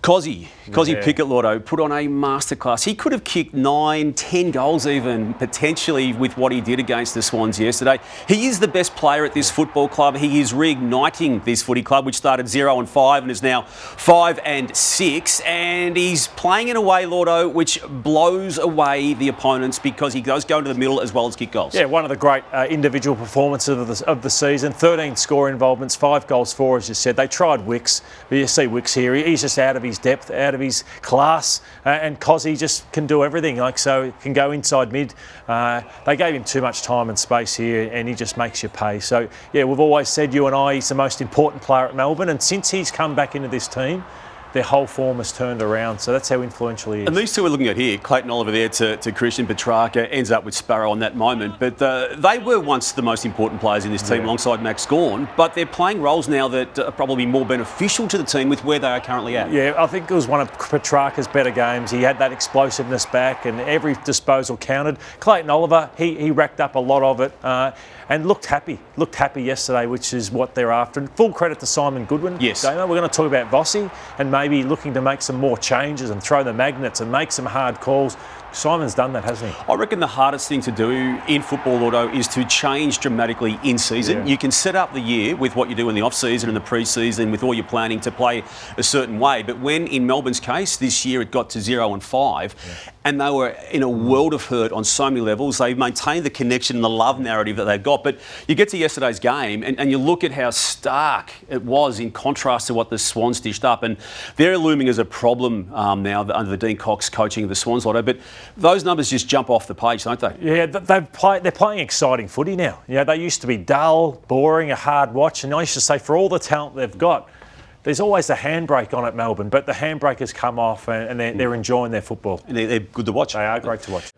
Kysaiah Pickett, Lloyd, put on a masterclass. He could have kicked 9, 10 goals even, potentially, with what he did against the Swans yesterday. He is the best player at this football club. He is reigniting this footy club, which started 0-5 and is now 5-6. And he's playing in a way, Lordo, which blows away the opponents because he does go into the middle as well as kick goals. Yeah, one of the great individual performances of the season. 13 score involvements, 5 goals for, as you said. They tried Wicks, but you see Wicks here. He's just out of his depth, out of his class, and Kysaiah just can do everything. So he can go inside mid. They gave him too much time and space here, and he just makes you pay. So yeah, we've always said, you and I, he's the most important player at Melbourne, and since he's come back into this team, their whole form has turned around. So that's how influential he is. And these two we're looking at here, Clayton Oliver there to Christian Petrarca, ends up with Sparrow on that moment. But they were once the most important players in this team alongside Max Gawn, but they're playing roles now that are probably more beneficial to the team with where they are currently at. Yeah, I think it was one of Petrarca's better games. He had that explosiveness back and every disposal counted. Clayton Oliver, he racked up a lot of it. And looked happy yesterday, which is what they're after. And full credit to Simon Goodwin. Yes. Damo. We're going to talk about Vossi and maybe looking to make some more changes and throw the magnets and make some hard calls. Simon's done that, hasn't he? I reckon the hardest thing to do in football, Lordo, is to change dramatically in season. Yeah. You can set up the year with what you do in the off-season and the pre-season with all your planning to play a certain way. But when, in Melbourne's case, this year it got to 0-5, and they were in a world of hurt on so many levels, they maintained the connection and the love narrative that they've got. But you get to yesterday's game and you look at how stark it was in contrast to what the Swans dished up. And they're looming as a problem now under the Dean Cox coaching of the Swans, Lotto. But those numbers just jump off the page, don't they? Yeah, they're playing exciting footy now. They used to be dull, boring, a hard watch. And I used to say, for all the talent they've got, there's always a handbrake on at Melbourne, but the handbrake has come off and they're enjoying their football. And they're good to watch. They are great to watch.